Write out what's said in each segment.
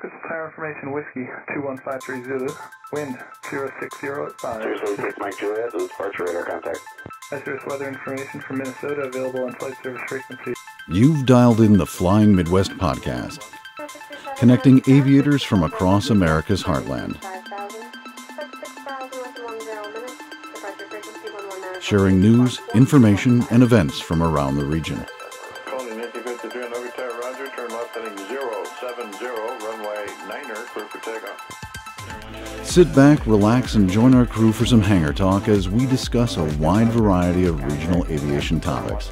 This is Tower Information Whiskey 2153 Zulu. Wind 060 at 5. 076 Mike Juliet, this is departure radar contact. Hazardous weather information from Minnesota available on flight service frequency. You've dialed in the Flying Midwest podcast, connecting aviators from across America's heartland, sharing news, information, and events from around the region. Calling Nancy 53 on over tower, roger, turn left heading 070, runway 9er, clear for takeoff. Sit back, relax, and join our crew for some hangar talk as we discuss a wide variety of regional aviation topics.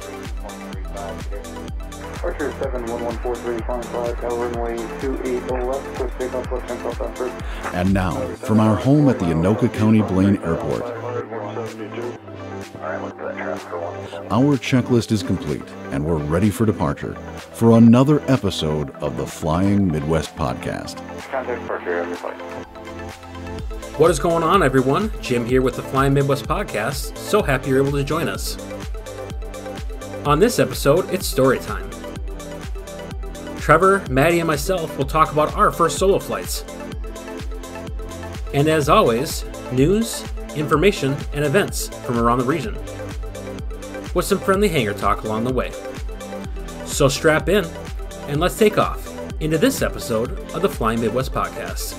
Departure 71143, flying 5, tower runway 28 left, quick takeoff, left hand southbound. And now, from our home at the Anoka County Blaine Airport, our checklist is complete, and we're ready for departure for another episode of the Flying Midwest podcast. Contact departure, on your flight. What is going on, everyone? Jim here with the Flying Midwest podcast. So happy you're able to join us. On this episode, it's story time. Trevor, Maddie, and myself will talk about our first solo flights. And as always, news, information, and events from around the region, with some friendly hangar talk along the way. So strap in, and let's take off into this episode of the Flying Midwest podcast.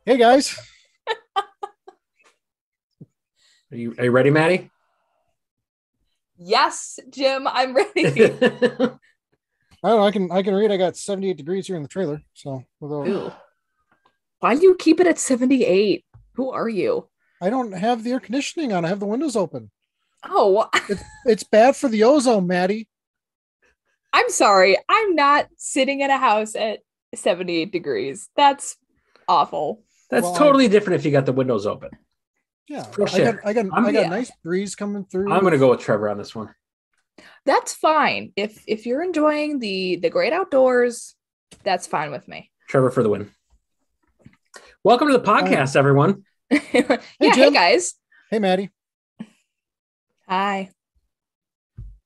Hey guys. Are you ready, Maddie? Yes, Jim, I'm ready. I don't know, I can read. I got 78 degrees here in the trailer. So Ew. Why do you keep it at 78? Who are you? I don't have the air conditioning on. I have the windows open. Oh, It's bad for the ozone, Maddie. I'm sorry. I'm not sitting in a house at 78 degrees. That's awful. That's Well, totally different if you got the windows open. Yeah. For I sure. got a nice breeze coming through. I'm going to go with Trevor on this one. That's fine. If you're enjoying the great outdoors, that's fine with me. Trevor for the win. Welcome to the podcast, everyone. Yeah, Jim. hey guys. Hey Maddie. Hi.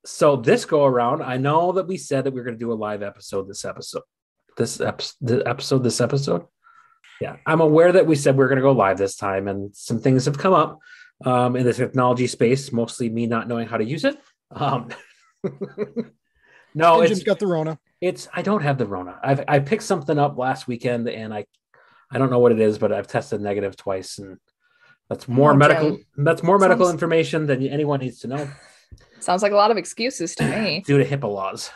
So this go around, I know that we said that we were going to do a live episode this episode. Yeah, I'm aware that we said we were going to go live this time, and some things have come up in the technology space, mostly me not knowing how to use it. No, Jim's got the Rona. I don't have the Rona. I picked something up last weekend, and I don't know what it is, but I've tested negative twice, and that's more medical. Jim. That's more medical information than anyone needs to know. Sounds like a lot of excuses to me. Due to HIPAA laws.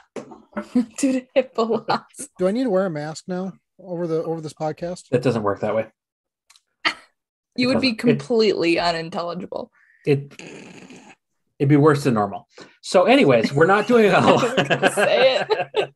Due to HIPAA laws. Do I need to wear a mask now over this podcast? It doesn't work that way. You would be completely unintelligible. It'd be worse than normal. So anyways, we're not doing Say it.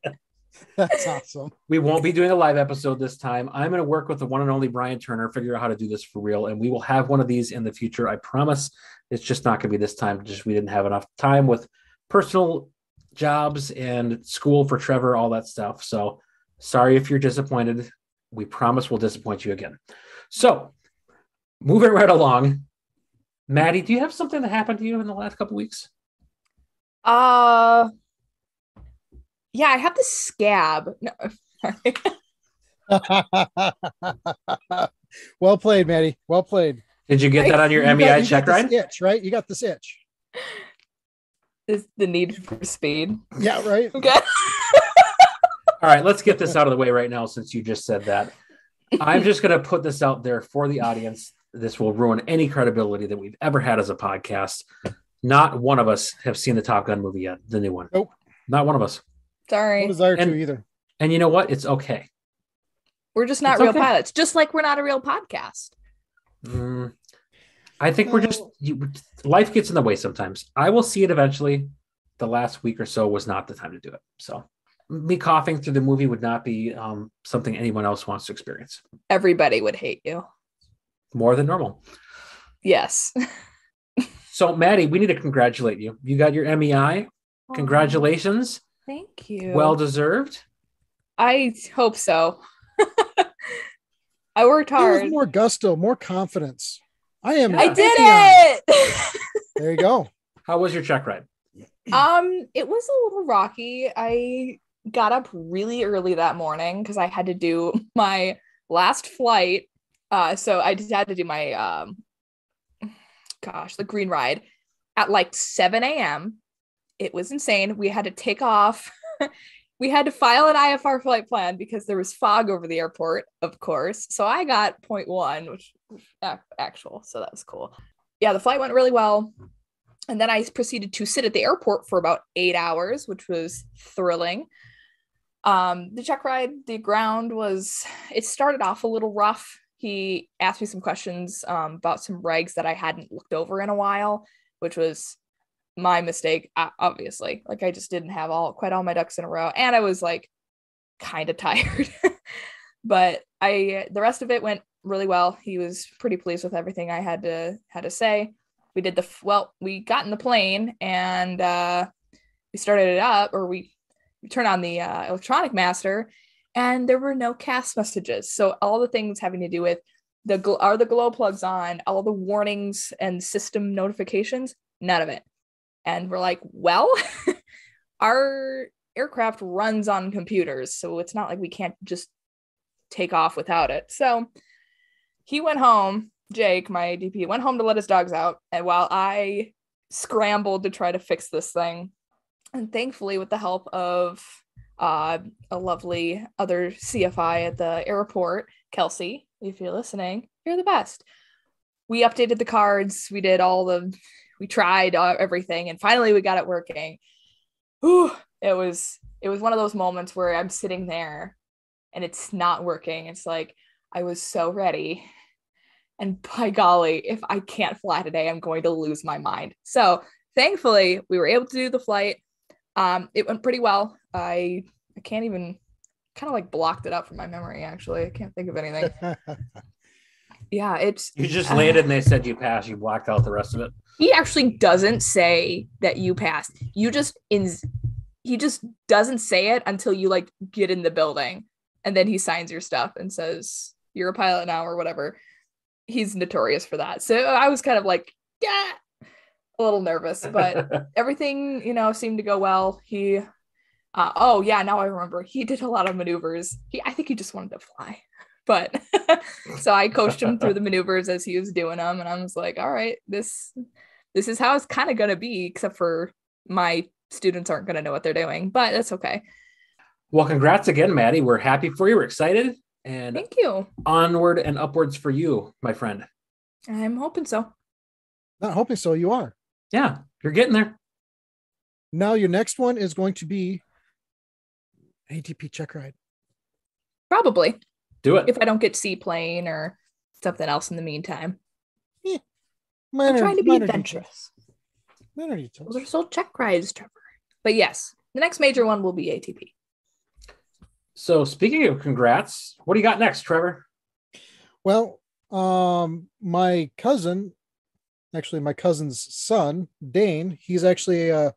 That's awesome. We won't be doing a live episode this time. I'm going to work with the one and only Brian Turner, figure out how to do this for real. And we will have one of these in the future. I promise. It's just not going to be this time. We didn't have enough time with personal jobs and school for Trevor, all that stuff. So sorry if you're disappointed. We promise we'll disappoint you again. So moving right along. Maddie, do you have something that happened to you in the last couple weeks? Yeah, I have the scab. No, sorry. Well played, Maddie. Well played. Did you get that on your You MEI got check this ride? itch, right? You got this itch. Is the need for speed. Yeah, right. Okay. All right, let's get this out of the way right now since you just said that. I'm just going to put this out there for the audience. This will ruin any credibility that we've ever had as a podcast. Not one of us have seen the Top Gun movie yet, the new one. Nope. Not one of us. Sorry. No desire And- to either. And you know what? It's okay. We're just not It's real okay. pilots, just like we're not a real podcast. I think we're just life gets in the way sometimes. I will see it eventually. The last week or so was not the time to do it. So me coughing through the movie would not be something anyone else wants to experience. Everybody would hate you. More than normal. Yes. So Maddie, we need to congratulate you. You got your MEI. Congratulations. Thank you. Well deserved. I hope so. I worked There hard. was more gusto, more confidence. I am. I did Avion. it. There you go. How was your check ride? It was a little rocky. I got up really early that morning because I had to do my last flight. So I just had to do my, the green ride at like 7 a.m. It was insane. We had to take off. We had to file an IFR flight plan because there was fog over the airport, of course. So I got 0.1, which was actual. So that was cool. Yeah, the flight went really well. And then I proceeded to sit at the airport for about 8 hours, which was thrilling. The check ride, the ground it started off a little rough. He asked me some questions about some regs that I hadn't looked over in a while, which was my mistake, obviously. Like, I just didn't have quite all my ducks in a row, and I was like kind of tired. But the rest of it went really well. He was pretty pleased with everything I had to say. We did we got in the plane and we started it up, or we turned on the electronic master, and there were no CAS messages. So all the things having to do with are the glow plugs on, all the warnings and system notifications, none of it. And we're like, well, our aircraft runs on computers, so it's not like we can't just take off without it. So he went home. Jake, my DP, went home to let his dogs out, and while I scrambled to try to fix this thing, and thankfully with the help of a lovely other CFI at the airport, Kelsey, if you're listening, you're the best. We updated the cards. We tried everything, and finally we got it working. Whew, it was one of those moments where I'm sitting there and it's not working. It's like, I was so ready. And by golly, if I can't fly today, I'm going to lose my mind. So thankfully we were able to do the flight. It went pretty well. I can't even, kind of like blocked it up from my memory, actually. I can't think of anything. Yeah, you just landed and they said you passed. You blocked out the rest of it. He actually doesn't say that you passed. He just doesn't say it until you like get in the building, and then he signs your stuff and says you're a pilot now or whatever. He's notorious for that. So I was kind of like, yeah, a little nervous, but everything, seemed to go well. He, now I remember, he did a lot of maneuvers. I think he just wanted to fly. But so I coached him through the maneuvers as he was doing them. And I was like, all right, this is how it's kind of going to be, except for my students aren't going to know what they're doing, but that's okay. Well, congrats again, Maddie. We're happy for you. We're excited. And thank you. Onward and upwards for you, my friend. I'm hoping so. Not hoping so. You are. Yeah, you're getting there. Now your next one is going to be ATP check ride. Probably. Do it. If I don't get seaplane or something else in the meantime. Yeah. I'm trying to be adventurous. Those are still check rides, Trevor. But yes, the next major one will be ATP. So speaking of congrats, what do you got next, Trevor? Well, my cousin's son, Dane, he's actually a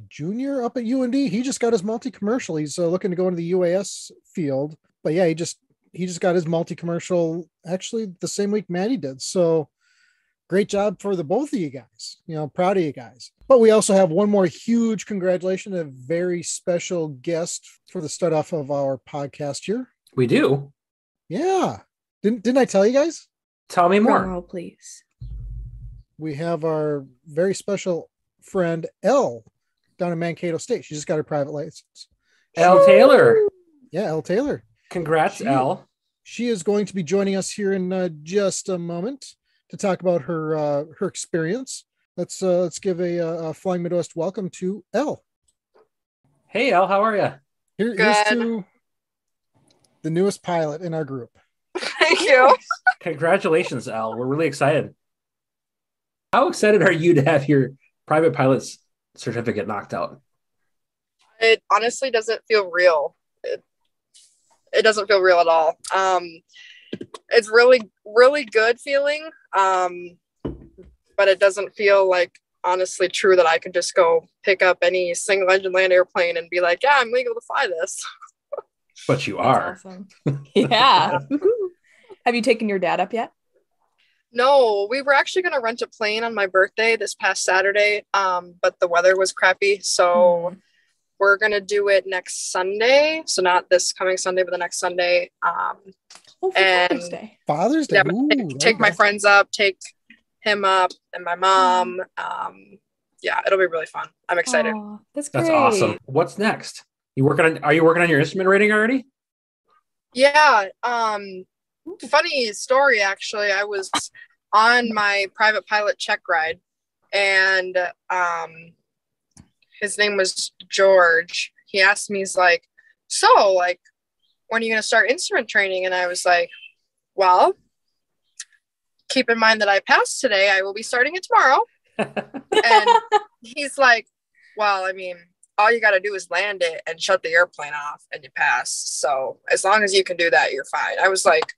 junior up at UND. He just got his multi-commercial. He's looking to go into the UAS field. But yeah, he just got his multi-commercial actually the same week Maddie did. So great job for the both of you guys. Proud of you guys. But we also have one more huge congratulations, a very special guest for the start off of our podcast here. We do. Yeah. Didn't I tell you guys? Tell me more. Girl, please. We have our very special friend Elle down in Mankato State. She just got her private license. Elle Taylor. Yeah, Elle Taylor. Congrats, Elle. She is going to be joining us here in just a moment to talk about her experience. Let's give a Flying Midwest welcome to Elle. Hey, Elle, how are you? Here's to the newest pilot in our group. Thank you. Congratulations, Elle. We're really excited. How excited are you to have your private pilot's certificate knocked out? It honestly doesn't feel real. It doesn't feel real at all. It's really, really good feeling. But it doesn't feel like honestly true that I could just go pick up any single engine land airplane and be like, yeah, I'm legal to fly this. But you are. Awesome. Yeah. Have you taken your dad up yet? No, we were actually going to rent a plane on my birthday this past Saturday, but the weather was crappy. So we're going to do it next Sunday. So not this coming Sunday, but the next Sunday. For Father's Day. Father's Day. Yeah, Ooh, take my friends up, take him up, and my mom. Yeah, it'll be really fun. I'm excited. Aw, that's great. That's awesome. What's next? Are you working on your instrument rating already? Yeah. Funny story, actually. I was on my private pilot check ride, and his name was George. He asked me, he's like, so, like, when are you going to start instrument training? And I was like, well, keep in mind that I passed today. I will be starting it tomorrow. And he's like, well, I mean, all you got to do is land it and shut the airplane off and you pass. So as long as you can do that, you're fine. I was like,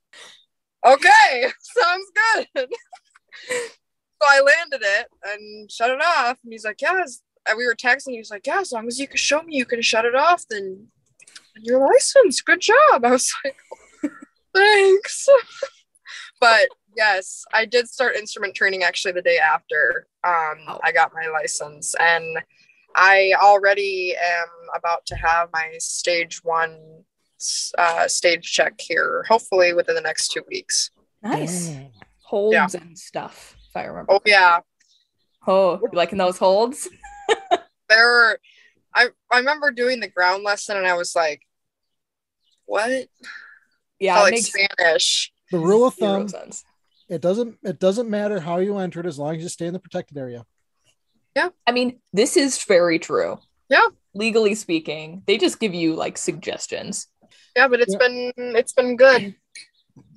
okay, sounds good. So I landed it and shut it off. And he's like, yeah, we were texting. He was like, yeah, as long as you can show me you can shut it off, then you're licensed. Good job. I was like, thanks. But yes, I did start instrument training actually the day after I got my license, and I already am about to have my stage 1 stage check here, hopefully within the next 2 weeks. Nice. Holds and stuff, if I remember. Oh, yeah. Oh, you liking those holds? I remember doing the ground lesson and I was like, what? Yeah, felt like Spanish. The rule of thumb, sense. it doesn't matter how you enter it as long as you stay in the protected area. Yeah. I mean, this is very true. Yeah. Legally speaking, they just give you like suggestions. Yeah, but it's been good.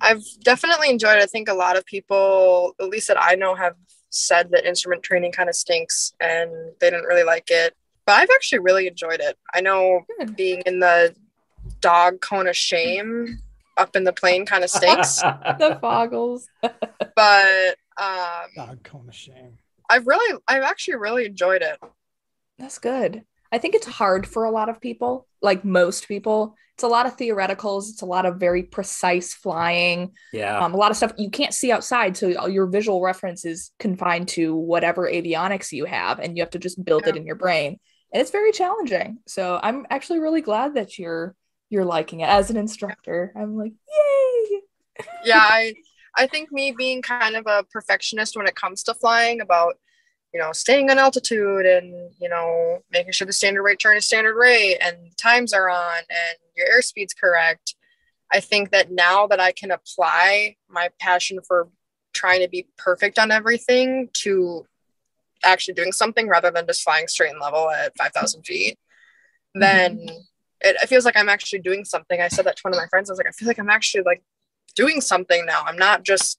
I've definitely enjoyed it. I think a lot of people, at least that I know, have said that instrument training kind of stinks and they didn't really like it. But I've actually really enjoyed it. I know being in the dog cone of shame up in the plane kind of stinks. The foggles. But dog cone of shame. I've actually really enjoyed it. That's good. I think it's hard for a lot of people, like most people. It's a lot of theoreticals. It's a lot of very precise flying. Yeah. A lot of stuff you can't see outside. So your visual reference is confined to whatever avionics you have, and you have to just build it in your brain. And it's very challenging. So I'm actually really glad that you're liking it as an instructor. I'm like, yay. Yeah, I think me being kind of a perfectionist when it comes to flying, about, you know, staying on altitude and, you know, making sure the standard rate turn is standard rate and times are on and your airspeed's correct. I think that now that I can apply my passion for trying to be perfect on everything to actually doing something rather than just flying straight and level at 5,000 feet, then it feels like I'm actually doing something. I said that to one of my friends. I was like, I feel like I'm actually like doing something now. I'm not just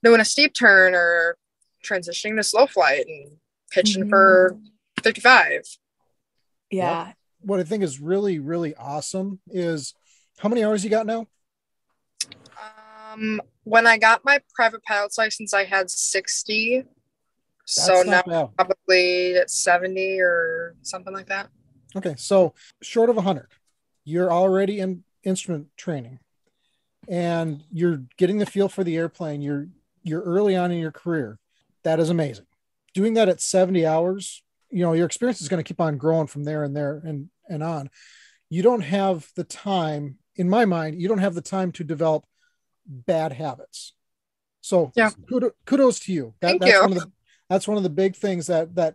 doing a steep turn or transitioning to slow flight and pitching for 55. Yeah. Yep. What I think is really, really awesome is how many hours you got now? When I got my private pilot's license, I had 60. So now probably at 70 or something like that. Okay. So short of 100, you're already in instrument training and you're getting the feel for the airplane. You're early on in your career. That is amazing. Doing that at 70 hours, you know, your experience is going to keep on growing from there and on. You don't have the time, in my mind, you don't have the time to develop bad habits. So kudos to you. Thank you. That's one of the big things that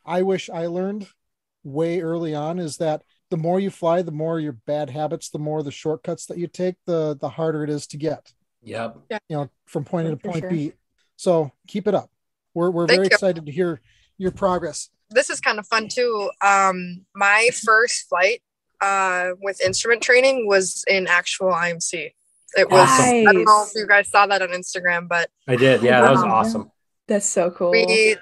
I wish I learned way early on, is that the more you fly, the more your bad habits, the more the shortcuts that you take, the harder it is to get. Yep. You know, from point A to point B. So keep it up. We're very excited to hear your progress. This is kind of fun too. My first flight with instrument training was in actual IMC. It was, I don't know if you guys saw that on Instagram, but I did. Yeah, that was awesome. That's so cool.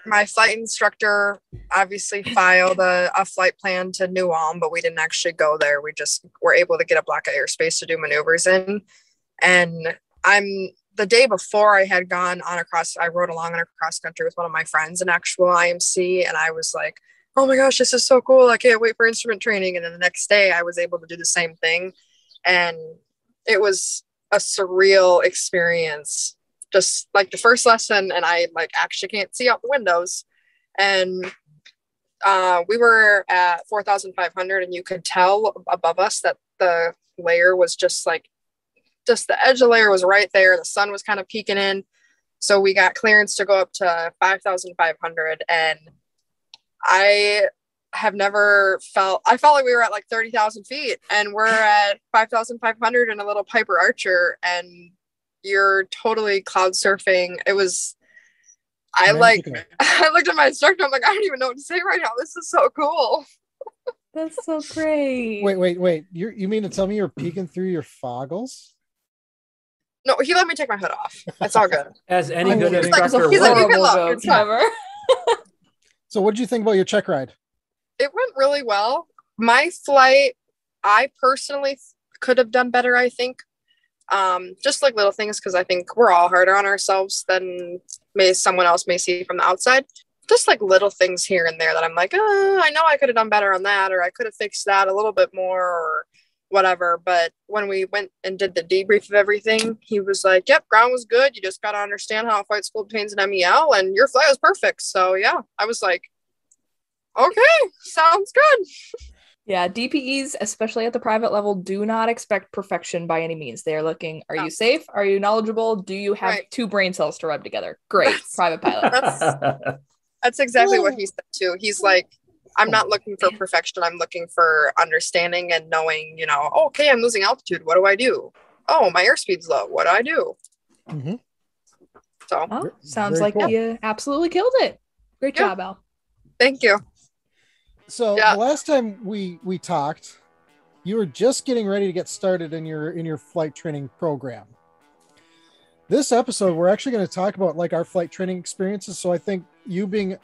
My flight instructor obviously filed a flight plan to New Ulm, but we didn't actually go there. We just were able to get a block of airspace to do maneuvers in. And the day before I had gone I rode along on a cross country with one of my friends in actual IMC. And I was like, oh my gosh, this is so cool. I can't wait for instrument training. And then the next day I was able to do the same thing. And it was a surreal experience. Just like the first lesson, and I like actually can't see out the windows. And We were at 4,500, and you could tell above us that the layer was just the edge of the layer was right there. The sun was kind of peeking in. So we got clearance to go up to 5,500. And I felt like we were at like 30,000 feet, and we're at 5,500 in a little Piper Archer, and you're totally cloud surfing. It was, I looked at my instructor. I'm like, I don't even know what to say right now. This is so cool. That's so great. Wait. You mean to tell me you're peeking through your foggles? No, he let me take my hood off. That's all good. As any good He's like, instructor he's like, you would. can look. Horrible It's jokes fine. ever. So what did you think about your check ride? It went really well. My flight, I personally could have done better, I think. Just like little things, because I think we're all harder on ourselves than someone else may see from the outside. Just like little things here and there that I'm like, I know I could have done better on that, or I could have fixed that a little bit more, or whatever. But when we went and did the debrief of everything, he was like, yep, ground was good. You just got to understand how a flight school obtains an MEL, and your flight was perfect. So yeah, I was like, okay, sounds good. Yeah, DPEs, especially at the private level, do not expect perfection by any means. They are looking, are you safe? Are you knowledgeable? Do you have two brain cells to rub together? Great, private pilot. That's exactly what he said too. He's like, I'm not looking for perfection. I'm looking for understanding and knowing, okay, I'm losing altitude. What do I do? Oh, my airspeed's low. What do I do? Mm-hmm. So sounds Very like cool. you absolutely killed it. Great job, Al. Thank you. So the last time we talked, you were just getting ready to get started in your flight training program. This episode, we're actually going to talk about like our flight training experiences. So I think you being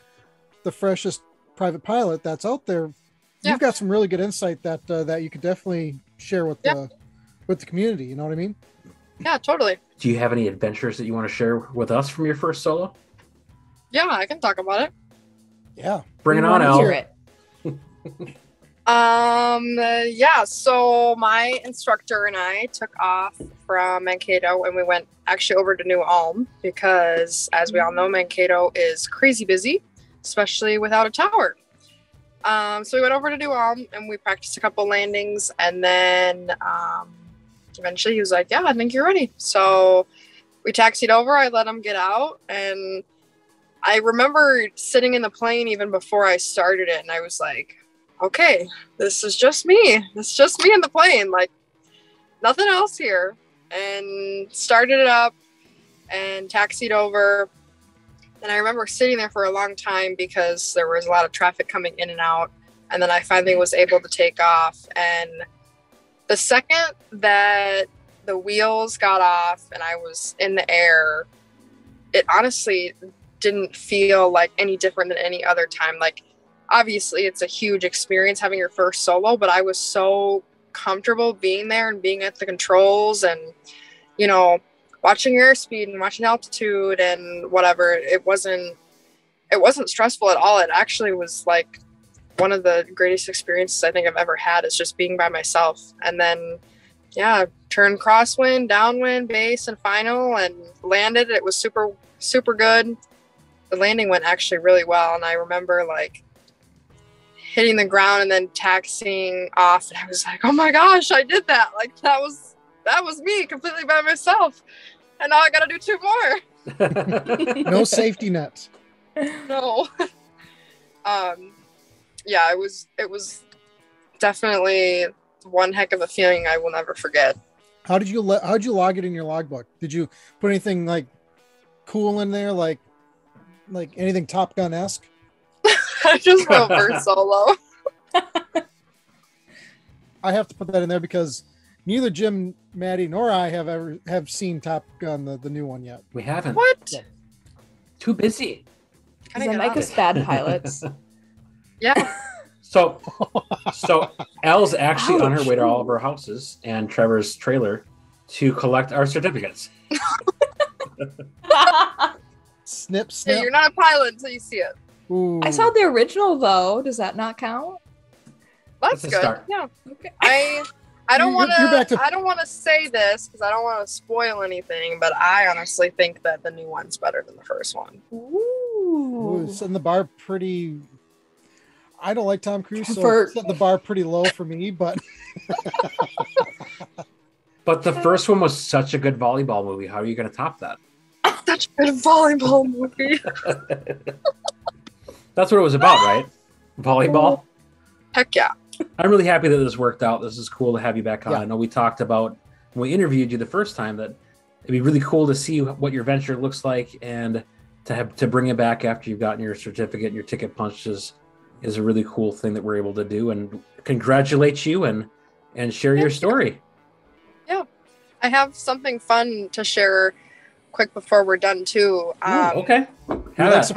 the freshest private pilot that's out there, you've got some really good insight that you could definitely share with the community. You know what I mean? Yeah, totally. Do you have any adventures that you want to share with us from your first solo? Yeah, I can talk about it. Yeah. Bring it on, Al. Hear it. So my instructor and I took off from Mankato, and we went actually over to New Ulm because, as we all know, Mankato is crazy busy, especially without a tower. So we went over to New Ulm and we practiced a couple landings, and then eventually he was like, yeah, I think you're ready. So we taxied over, I let him get out, and I remember sitting in the plane even before I started it, and I was like, okay, this is just me. It's just me in the plane, like nothing else here. And started it up and taxied over. And I remember sitting there for a long time because there was a lot of traffic coming in and out. And then I finally was able to take off. And the second that the wheels got off and I was in the air, it honestly didn't feel like any different than any other time. Like, obviously it's a huge experience having your first solo, but I was so comfortable being there and being at the controls and, watching your airspeed and watching altitude and whatever. It wasn't stressful at all. It actually was like one of the greatest experiences I think I've ever had, is just being by myself. And then, turn crosswind, downwind, base, and final, and landed. It was super, super good. The landing went actually really well. And I remember like hitting the ground and then taxiing off. And I was like, oh my gosh, I did that. Like that was me completely by myself. And now I got to do two more. No safety nets. No. It was definitely one heck of a feeling I will never forget. How'd you log it in your logbook? Did you put anything like cool in there, like anything Top Gun-esque? I just wrote first solo. I have to put that in there because neither Jim, Maddie, nor I have seen Top Gun, the new one yet. We haven't. What? Too busy. Does that make us bad pilots? Yeah. So Elle's actually on her way to all of our houses and Trevor's trailer to collect our certificates. Snip. Yeah, you're not a pilot until you see it. Ooh. I saw the original though. Does that not count? That's a good. start. Yeah. Okay. I don't want to. I don't want to say this because I don't want to spoil anything, but I honestly think that the new one's better than the first one. Ooh, setting the bar pretty. I don't like Tom Cruise, so For- it set the bar pretty low for me, but But the first one was such a good volleyball movie. How are you going to top that? Such a good volleyball movie. That's what it was about, right? Volleyball. Heck yeah. I'm really happy that this worked out. This is cool to have you back on. Yeah. I know we talked about when we interviewed you the first time that it'd be really cool to see what your venture looks like, and to bring it back after you've gotten your certificate and your ticket punched is a really cool thing that we're able to do. And congratulate you and share your story. Yeah. I have something fun to share quick before we're done too. Okay. Have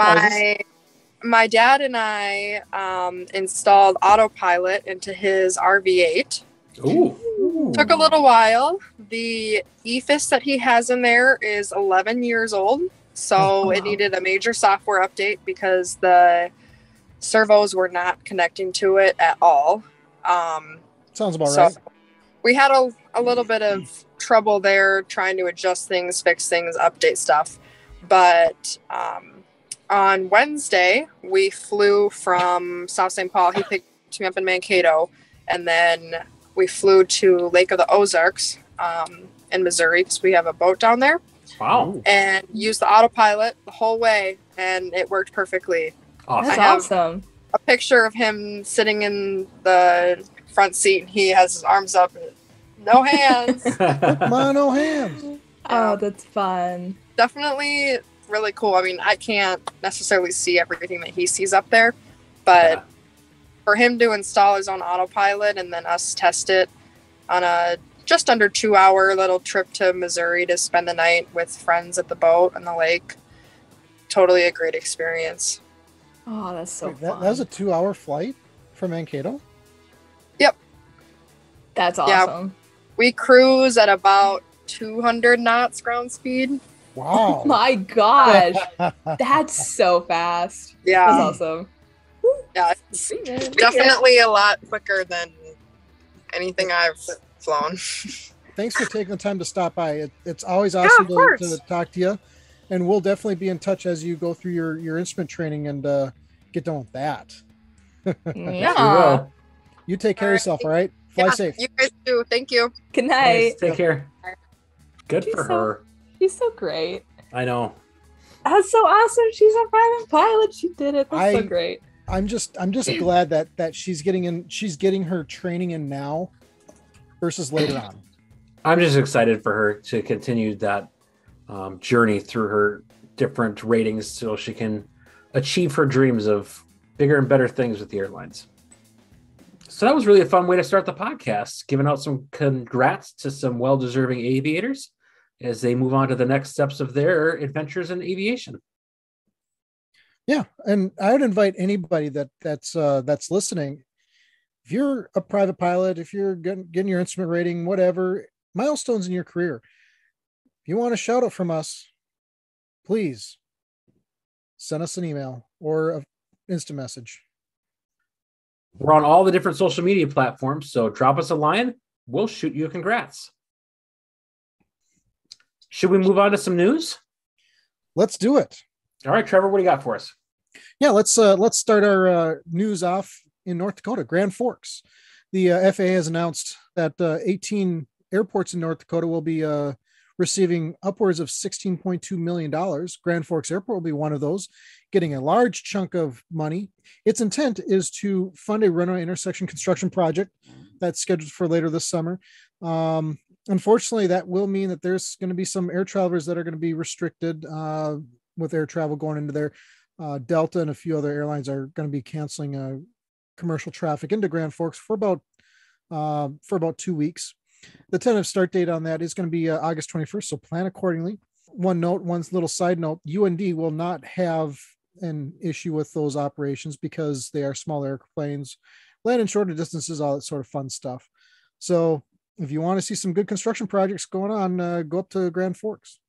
My dad and I installed autopilot into his RV8. Ooh. Took a little while. The EFIS that he has in there is 11 years old, so it needed a major software update because the servos were not connecting to it at all. sounds about right. We had a little bit of trouble there trying to adjust things, fix things, update stuff. But on Wednesday, we flew from South St. Paul. He picked me up in Mankato, and then we flew to Lake of the Ozarks in Missouri because we have a boat down there. Wow. And used the autopilot the whole way, and it worked perfectly. Awesome. That's I have awesome. a picture of him sitting in the front seat, and he has his arms up and no hands. Mono hands. Oh, that's fun. Definitely really cool. I mean, I can't necessarily see everything that he sees up there, but for him to install his own autopilot and then us test it on a just under 2-hour little trip to Missouri to spend the night with friends at the boat on the lake, totally a great experience. Oh, that's so Wait, fun. that was a 2-hour flight from Mankato? That's Yeah. awesome. We cruise at about 200 knots ground speed. Wow. Oh my gosh. That's so fast. Yeah. That's awesome. Yeah, it's definitely a lot quicker than anything I've flown. Thanks for taking the time to stop by. It's always awesome of course. to talk to you. And we'll definitely be in touch as you go through your instrument training and get done with that. Yes, Yeah. we will. You take care of All yourself, all right? Fly Yeah, safe. You guys do. Thank you. Good Nice. night. Take care. Good She's for so- her. She's so great. I know. That's so awesome. She's a private pilot. She did it. That's so I- great. I'm just glad that she's getting her training in now versus later on. I'm just excited for her to continue that journey through her different ratings so she can achieve her dreams of bigger and better things with the airlines. So that was really a fun way to start the podcast, giving out some congrats to some well-deserving aviators as they move on to the next steps of their adventures in aviation. Yeah, and I would invite anybody that's listening. If you're a private pilot, if you're getting your instrument rating, whatever milestones in your career, if you want a shout out from us, please send us an email or an instant message. We're on all the different social media platforms, so drop us a line. We'll shoot you a congrats. Should we move on to some news? Let's do it. All right, Trevor, what do you got for us? Yeah, let's start our news off in North Dakota, Grand Forks. The FAA has announced that 18 airports in North Dakota will be receiving upwards of $16.2 million. Grand Forks Airport will be one of those, getting a large chunk of money. Its intent is to fund a runway intersection construction project that's scheduled for later this summer. Unfortunately, that will mean that there's going to be some air travelers that are going to be restricted with air travel going into there. Delta and a few other airlines are going to be canceling commercial traffic into Grand Forks for about 2 weeks. The tentative start date on that is going to be August 21st, so plan accordingly. One little side note, UND will not have an issue with those operations because they are small airplanes, land in shorter distances, all that sort of fun stuff. So if you want to see some good construction projects going on, go up to Grand Forks.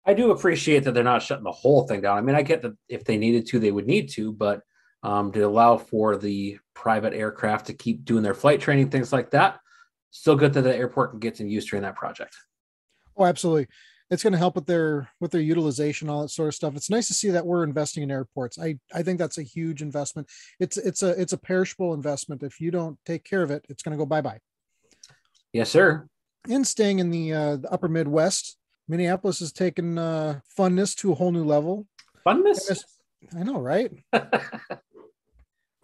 I do appreciate that they're not shutting the whole thing down. I mean, I get that if they needed to, they would need to, but to allow for the private aircraft to keep doing their flight training, things like that, still good that the airport can get some use during that project. Oh, absolutely. it's going to help with their utilization, all that sort of stuff. It's nice to see that we're investing in airports. I think that's a huge investment. It's a perishable investment. If you don't take care of it, it's going to go bye-bye. Yes, sir. And staying in the upper Midwest, Minneapolis has taken funness to a whole new level. Funness? I know, right?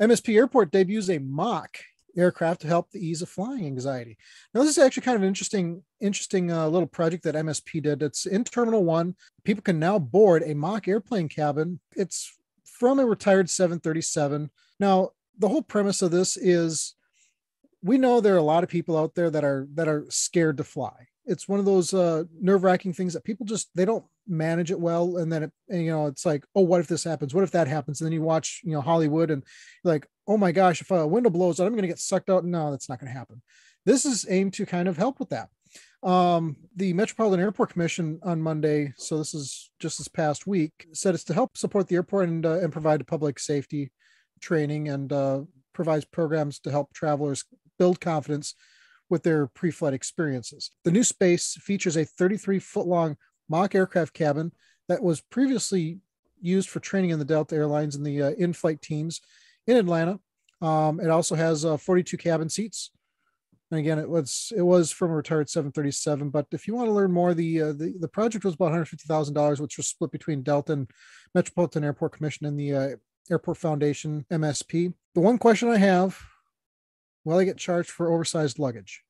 MSP Airport debuts a mock aircraft to help the ease of flying anxiety. Now, this is actually kind of an interesting little project that MSP did. It's in Terminal 1. People can now board a mock airplane cabin. It's from a retired 737. Now, the whole premise of this is we know there are a lot of people out there that are scared to fly. It's one of those nerve-wracking things that people just, they don't manage it well. And then it's like, oh, what if this happens? What if that happens? And then you watch, Hollywood and you're like, oh my gosh, if a window blows out, I'm going to get sucked out. No, that's not going to happen. This is aimed to kind of help with that. The Metropolitan Airport Commission on Monday, so this is just this past week, said it's to help support the airport and provide public safety training and provides programs to help travelers build confidence with their pre-flight experiences. The new space features a 33-foot-long mock aircraft cabin that was previously used for training in the Delta Airlines and the in-flight teams in Atlanta. It also has 42 cabin seats. And again, it was from a retired 737. But if you want to learn more, the project was about $150,000, which was split between Delta and Metropolitan Airport Commission and the Airport Foundation, MSP. The one question I have, will I get charged for oversized luggage?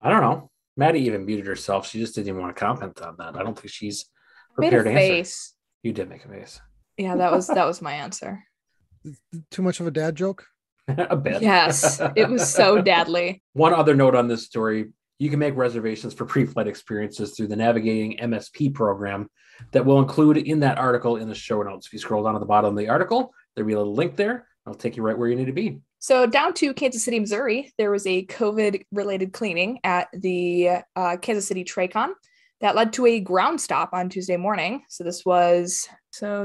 I don't know. Maddie even muted herself. She just didn't even want to comment on that. I don't think she's prepared to answer. Face. You did make a face. Yeah, that was my answer. Too much of a dad joke? A bit. Yes, it was so dadly. One other note on this story, you can make reservations for pre-flight experiences through the Navigating MSP program that will include in that article in the show notes. If you scroll down to the bottom of the article, there'll be a little link there. It'll take you right where you need to be. So down to Kansas City, Missouri, there was a COVID-related cleaning at the Kansas City TRACON that led to a ground stop on Tuesday morning. So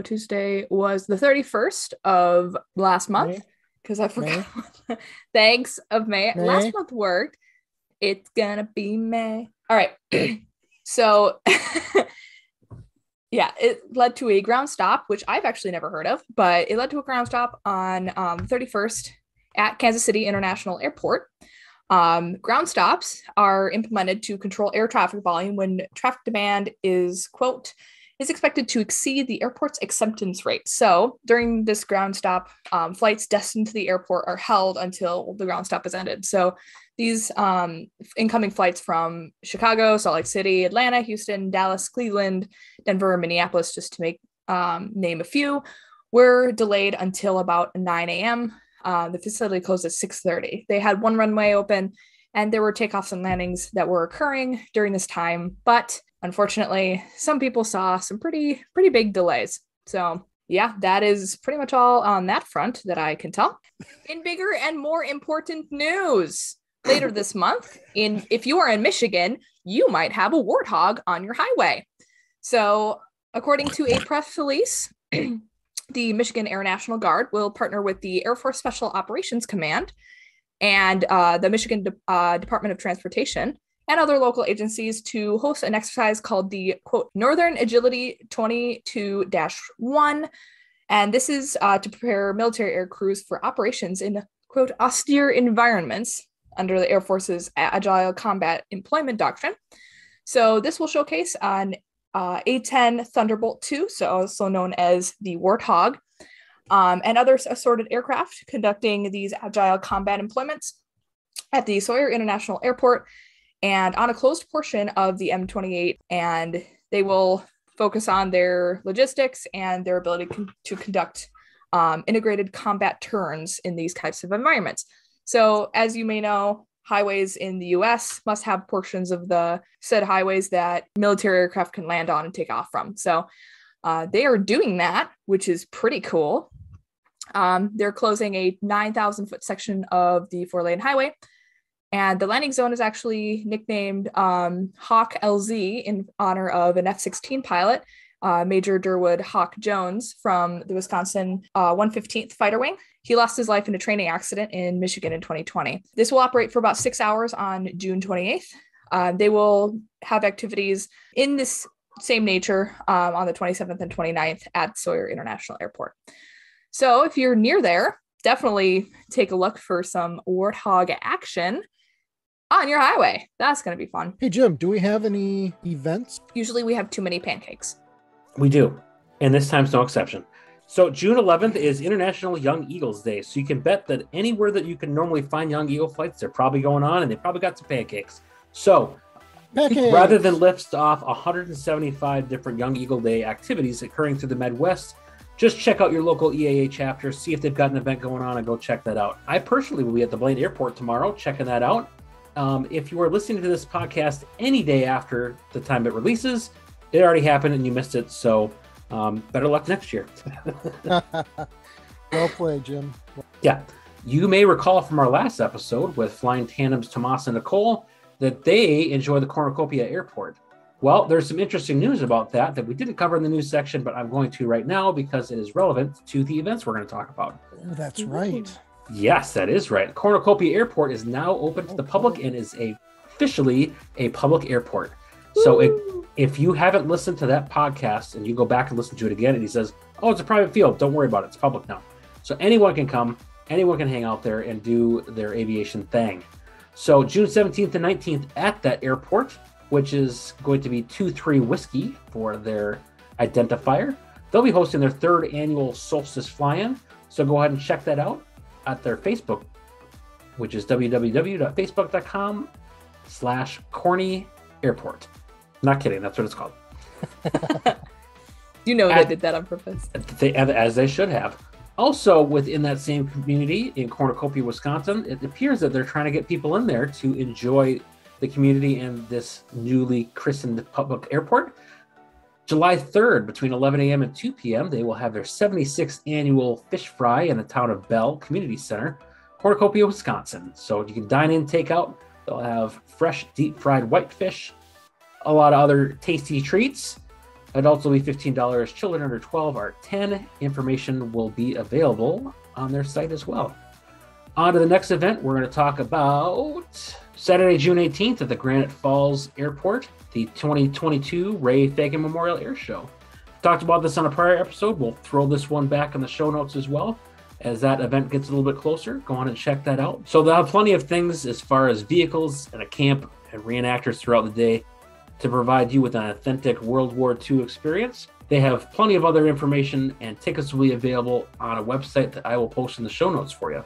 Tuesday was the 31st of last month, because I forgot. Thanks, of May. Last month worked. It's gonna be May. All right. So yeah, it led to a ground stop, which I've actually never heard of, but it led to a ground stop on 31st at Kansas City International Airport. Ground stops are implemented to control air traffic volume when traffic demand is, quote, is expected to exceed the airport's acceptance rate. So during this ground stop, flights destined to the airport are held until the ground stop is ended. So these incoming flights from Chicago, Salt Lake City, Atlanta, Houston, Dallas, Cleveland, Denver, Minneapolis, just to name a few, were delayed until about 9 a.m. The facility closed at 6:30. They had one runway open, and there were takeoffs and landings that were occurring during this time. But unfortunately, some people saw some pretty big delays. So yeah, that is pretty much all on that front that I can tell. In bigger and more important news, later this month, if you are in Michigan, you might have a warthog on your highway. So according to a press release, the Michigan Air National Guard will partner with the Air Force Special Operations Command and the Michigan Department of Transportation and other local agencies to host an exercise called the, quote, Northern Agility 22-1. And this is to prepare military air crews for operations in, quote, austere environments under the Air Force's Agile Combat Employment Doctrine. So this will showcase an A-10 Thunderbolt II, so also known as the Warthog, and other assorted aircraft conducting these agile combat employments at the Sawyer International Airport and on a closed portion of the M28. And they will focus on their logistics and their ability to conduct integrated combat turns in these types of environments. So as you may know, highways in the US must have portions of the said highways that military aircraft can land on and take off from. So they are doing that, which is pretty cool. They're closing a 9,000-foot section of the 4-lane highway. And the landing zone is actually nicknamed Hawk LZ in honor of an F-16 pilot, Major Durwood Hawk Jones from the Wisconsin 115th Fighter Wing. He lost his life in a training accident in Michigan in 2020. This will operate for about 6 hours on June 28th. They will have activities in this same nature on the 27th and 29th at Sawyer International Airport. So if you're near there, definitely take a look for some warthog action on your highway. That's going to be fun. Hey, Jim, do we have any events? Usually we have too many pancakes. We do, and this time's no exception. So June 11th is International Young Eagles Day, so you can bet that anywhere that you can normally find Young Eagle flights, they're probably going on, and they probably got some pancakes. So rather than list off 175 different Young Eagle Day activities occurring through the Midwest, just check out your local EAA chapter, see if they've got an event going on, and go check that out. I personally will be at the Blaine Airport tomorrow, checking that out. If you are listening to this podcast any day after the time it releases, it already happened and you missed it, so better luck next year. Well played, Jim. Yeah. You may recall from our last episode with Flying Tandems Tomas and Nicole that they enjoy the Cornicopia Airport. Well, there's some interesting news about that we didn't cover in the news section, but I'm going to right now because it is relevant to the events we're going to talk about. Oh, that's right. Yes, that is right. Cornicopia Airport is now open to the public and is officially a public airport. So if you haven't listened to that podcast and you go back and listen to it again and he says, oh, it's a private field, don't worry about it. It's public now. So anyone can come, anyone can hang out there and do their aviation thing. So June 17th and 19th at that airport, which is going to be 23 Whiskey for their identifier. They'll be hosting their third annual Solstice Flyin. So go ahead and check that out at their Facebook, which is www.facebook.com/Corny Airport. Not kidding, that's what it's called. They did that on purpose. As they should have. Also, within that same community in Cornicopia, Wisconsin, it appears that they're trying to get people in there to enjoy the community and this newly christened public airport. July 3rd, between 11 a.m. and 2 p.m., they will have their 76th annual fish fry in the town of Bell Community Center, Cornicopia, Wisconsin. So you can dine in, take out. They'll have fresh, deep-fried whitefish, a lot of other tasty treats. Adults will be $15. Children under 12 are $10. Information will be available on their site as well. On to the next event, we're going to talk about Saturday, June 18th at the Granite Falls Airport, the 2022 Ray Fagan Memorial Air Show. Talked about this on a prior episode. We'll throw this one back in the show notes as well as that event gets a little bit closer. Go on and check that out. So they'll have plenty of things as far as vehicles and a camp and reenactors throughout the day to provide you with an authentic World War II experience. They have plenty of other information, and tickets will be available on a website that I will post in the show notes for you.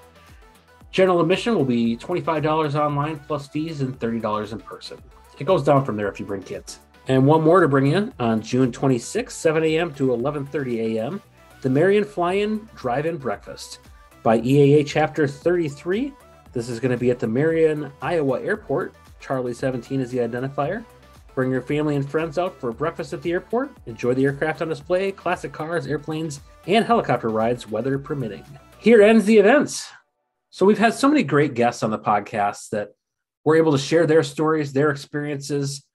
General admission will be $25 online plus fees and $30 in person. It goes down from there if you bring kids. And one more to bring in on June 26th, 7 a.m. to 11:30 a.m., the Marion Flyin Drive-In Breakfast by EAA Chapter 33. This is going to be at the Marion, Iowa Airport. Charlie 17 is the identifier. Bring your family and friends out for breakfast at the airport. Enjoy the aircraft on display, classic cars, airplanes, and helicopter rides, weather permitting. Here ends the events. So we've had so many great guests on the podcast that we're able to share their stories, their experiences,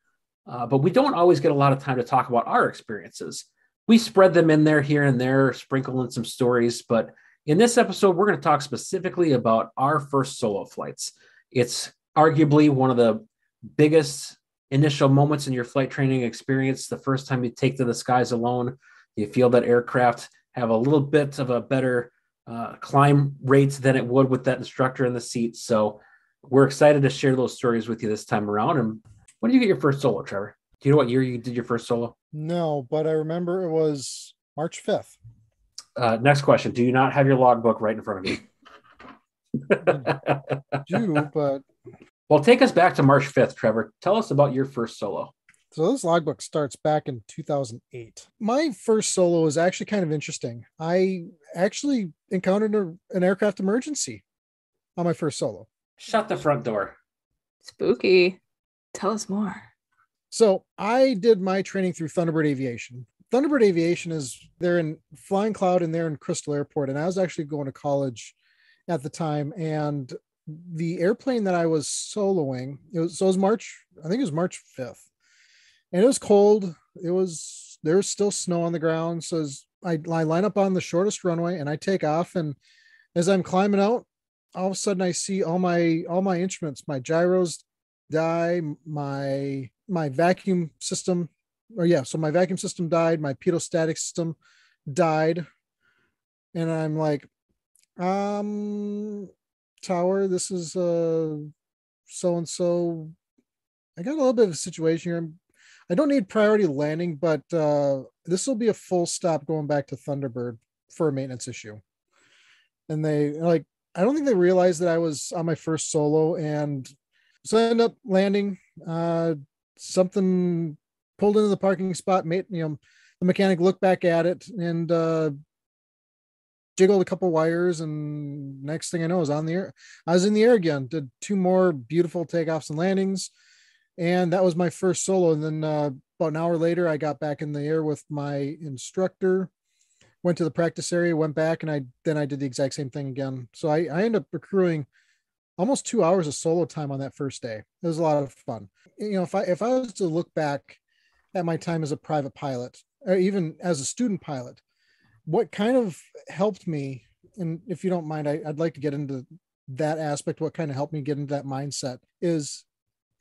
but we don't always get a lot of time to talk about our experiences. We spread them in there here and there, sprinkle in some stories, but in this episode, we're going to talk specifically about our first solo flights. It's arguably one of the biggest initial moments in your flight training experience. The first time you take to the skies alone, you feel that aircraft have a little bit of a better climb rates than it would with that instructor in the seat. So we're excited to share those stories with you this time around. And when did you get your first solo, Trevor? Do you know what year you did your first solo? No, but I remember it was March 5th. Next question. Do you not have your logbook right in front of you? I do, but... Well, take us back to March 5th, Trevor. Tell us about your first solo. So this logbook starts back in 2008. My first solo is actually kind of interesting. I actually encountered an aircraft emergency on my first solo. Shut the front door. Spooky. Tell us more. So I did my training through Thunderbird Aviation. Thunderbird Aviation they're in Flying Cloud and they're in Crystal Airport. And I was actually going to college at the time. And the airplane that I was soloing, it was March 5th. And it was cold. There was still snow on the ground. So I line up on the shortest runway and I take off. And as I'm climbing out, all of a sudden I see all my instruments, my gyros die, my vacuum system So my vacuum system died, my pitot-static system died, and I'm like, tower, this is so and so. I got a little bit of a situation here. I don't need priority landing, but this will be a full stop going back to Thunderbird for a maintenance issue. And they like, I don't think they realized that I was on my first solo, and so I ended up landing. Something pulled into the parking spot. The mechanic looked back at it and jiggled a couple wires, and next thing I know, I was on the air. I was in the air again. Did 2 more beautiful takeoffs and landings, and that was my first solo. And then about an hour later, I got back in the air with my instructor. Went to the practice area, went back, and I did the exact same thing again. So I ended up accruing almost 2 hours of solo time on that first day. It was a lot of fun. If I was to look back at my time as a private pilot, or even as a student pilot, what kind of helped me, and if you don't mind, I'd like to get into that aspect. What kind of helped me get into that mindset is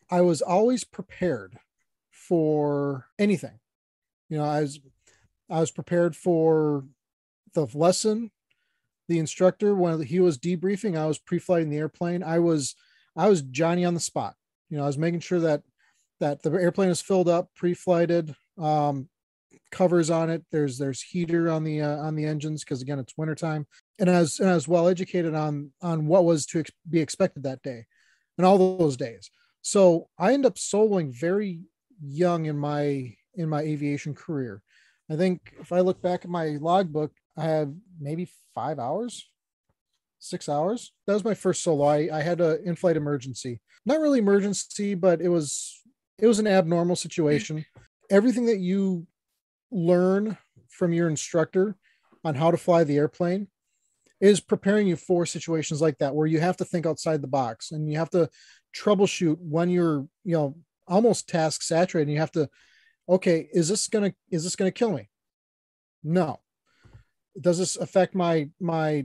I was always prepared for anything. I was prepared for the lesson, the instructor, when he was debriefing, I was pre-flighting the airplane. I was Johnny on the spot. I was making sure that the airplane is filled up, pre-flighted, covers on it. There's heater on the engines, because again, it's wintertime. And I was well educated on what was to be expected that day and all those days. So I ended up soloing very young in my aviation career. I think if I look back at my logbook, I had maybe 5 hours, 6 hours. That was my first solo. I had an in-flight emergency. Not really emergency, but it was an abnormal situation. Everything that you learn from your instructor on how to fly the airplane is preparing you for situations like that, where you have to think outside the box and you have to troubleshoot when you're, almost task saturated. And you have to, okay, is this gonna kill me? No. Does this affect my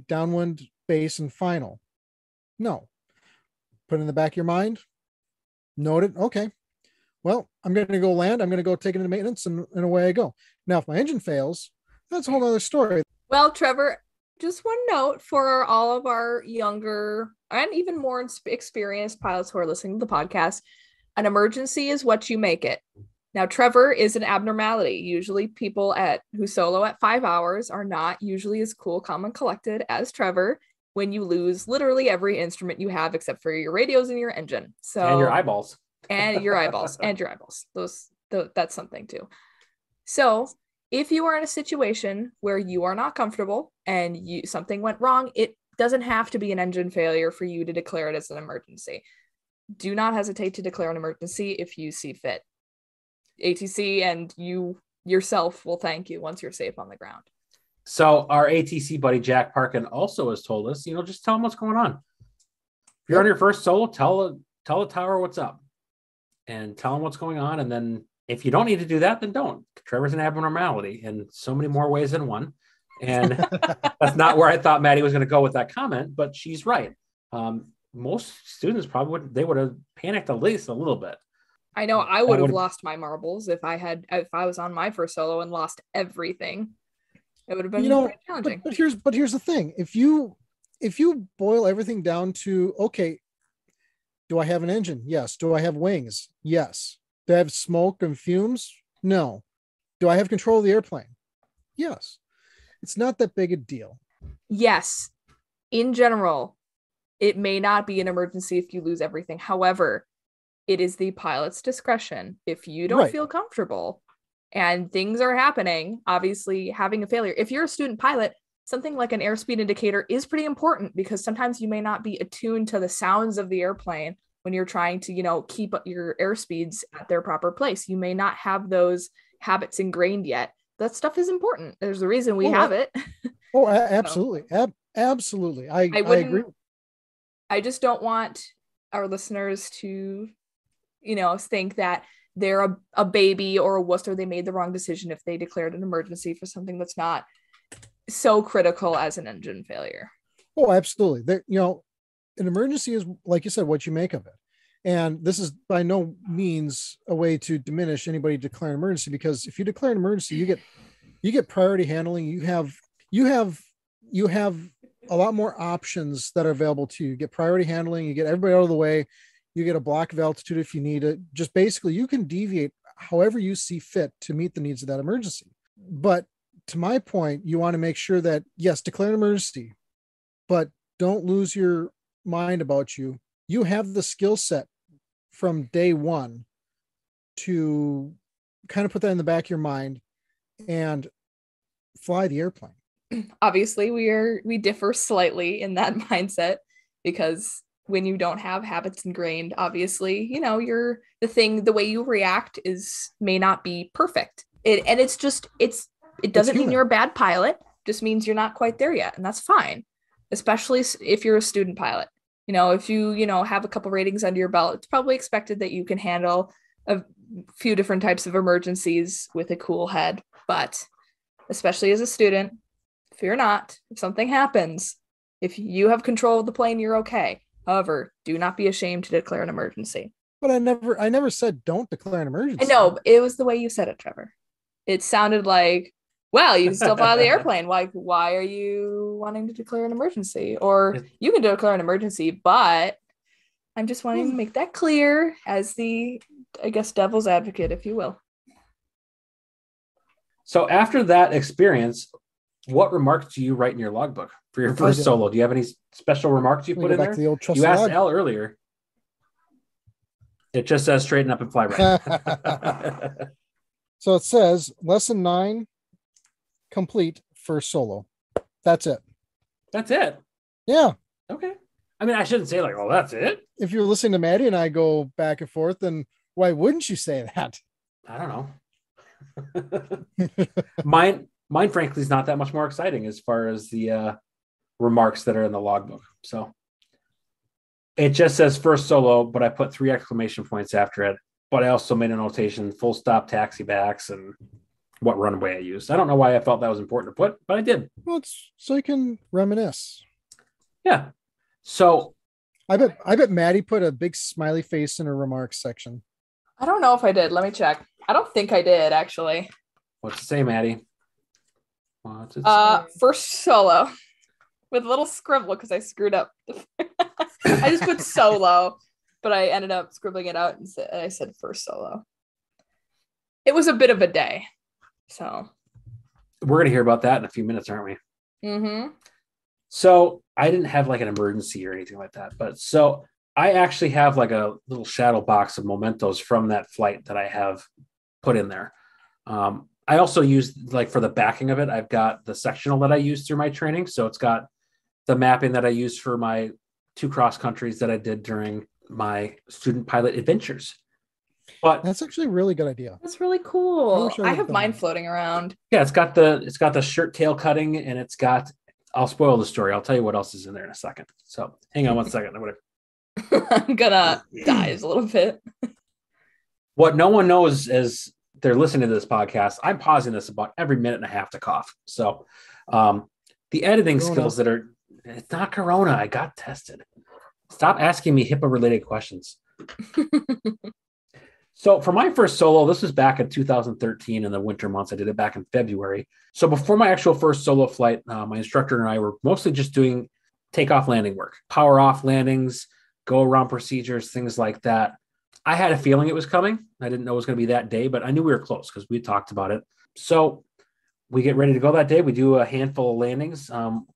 downwind, base, and final? No. Put it in the back of your mind. Note it. Okay. Well, I'm going to go land. I'm going to go take it into maintenance, and away I go. Now, if my engine fails, that's a whole other story. Well, Trevor, just one note for all of our younger and even more experienced pilots who are listening to the podcast: an emergency is what you make it. Now, Trevor is an abnormality. Usually people who solo at 5 hours are not usually as cool, calm, and collected as Trevor when you lose literally every instrument you have except for your radios and your engine. And your eyeballs. And your eyeballs. And your eyeballs. That's something too. So if you are in a situation where you are not comfortable and something went wrong, it doesn't have to be an engine failure for you to declare it as an emergency. Do not hesitate to declare an emergency if you see fit. ATC and you yourself will thank you once you're safe on the ground. So our ATC buddy Jack Parkin also has told us, just tell them what's going on. If you're on your first solo, tell the tower what's up and tell them what's going on. And then if you don't need to do that, then don't. Trevor's an abnormality in so many more ways than one. And that's not where I thought Maddie was going to go with that comment, but she's right. Most students probably would have panicked at least a little bit. I know I would have lost my marbles if I was on my first solo and lost everything. It would have been pretty challenging. But here's the thing. If you boil everything down to, okay, do I have an engine? Yes. Do I have wings? Yes. Do I have smoke and fumes? No. Do I have control of the airplane? Yes. It's not that big a deal. Yes. In general, it may not be an emergency if you lose everything. However, it is the pilot's discretion. If you don't feel comfortable and things are happening, obviously having a failure. If you're a student pilot, something like an airspeed indicator is pretty important, because sometimes you may not be attuned to the sounds of the airplane when you're trying to, keep your airspeeds at their proper place. You may not have those habits ingrained yet. That stuff is important. There's a reason we have it. Oh, absolutely. Absolutely. I agree. I just don't want our listeners to think that they're a baby or a wuss, or they made the wrong decision if they declared an emergency for something that's not so critical as an engine failure. Oh, absolutely. An emergency is, like you said, what you make of it. And this is by no means a way to diminish anybody declaring emergency, because if you declare an emergency, you get priority handling. You have a lot more options that are available to you. You get priority handling, you get everybody out of the way, you get a block of altitude if you need it. Just basically you can deviate however you see fit to meet the needs of that emergency. But to my point, you want to make sure that, yes, declare an emergency, but don't lose your mind about you. You have the skill set from day one to kind of put that in the back of your mind and fly the airplane. Obviously, we differ slightly in that mindset, because when you don't have habits ingrained, obviously, the way you react may not be perfect. It doesn't mean you're a bad pilot, just means you're not quite there yet, and that's fine, especially if you're a student pilot. If you have a couple ratings under your belt, it's probably expected that you can handle a few different types of emergencies with a cool head. But especially as a student, fear not. If something happens, if you have control of the plane, you're okay. However, do not be ashamed to declare an emergency. But I never said don't declare an emergency. I know, it was the way you said it, Trevor. It sounded like, well, you can still fly the airplane. Why are you wanting to declare an emergency? Or you can declare an emergency, but I'm just wanting to make that clear as the, I guess, devil's advocate, if you will. So after that experience, what remarks do you write in your logbook for your first solo? Do you have any special remarks you put in there? You asked Elle earlier. It just says straighten up and fly right. So it says lesson 9 complete first solo. That's it. That's it. Yeah. Okay. I mean, I shouldn't say like, oh, that's it. If you're listening to Maddie and I go back and forth, then why wouldn't you say that? I don't know. Mine, frankly, is not that much more exciting as far as the remarks that are in the logbook. So it just says first solo, but I put 3 exclamation points after it. But I also made a notation, full stop taxi backs, and what runway I used. I don't know why I felt that was important to put, but I did. Well, it's so you can reminisce. Yeah. So I bet Maddie put a big smiley face in her remarks section. I don't know if I did. Let me check. I don't think I did, actually. What's it say, Maddie? What's it say? First solo with a little scribble because I screwed up. I just put solo, but I ended up scribbling it out and I said first solo. It was a bit of a day. So we're going to hear about that in a few minutes, aren't we? Mm-hmm. So I didn't have like an emergency or anything like that, but so I actually have like a little shadow box of mementos from that flight that I have put in there. I also used, like, for the backing of it, I've got the sectional that I used through my training. So it's got the mapping that I used for my 2 cross countries that I did during my student pilot adventures. But that's actually a really good idea. That's really cool. I have mine floating around. Yeah, it's got the shirt tail cutting, and it's got, I'll spoil the story. I'll tell you what else is in there in a second. So hang on one second. I'm gonna dive a little bit. What no one knows as they're listening to this podcast, I'm pausing this about every minute and a half to cough. So the editing skills that are, it's not Corona. I got tested. Stop asking me HIPAA related questions. So for my first solo, this was back in 2013 in the winter months. I did it back in February. So before my actual first solo flight, my instructor and I were mostly just doing takeoff landing work, power off landings, go around procedures, things like that. I had a feeling it was coming. I didn't know it was going to be that day, but I knew we were close because we talked about it. So we get ready to go that day. We do a handful of landings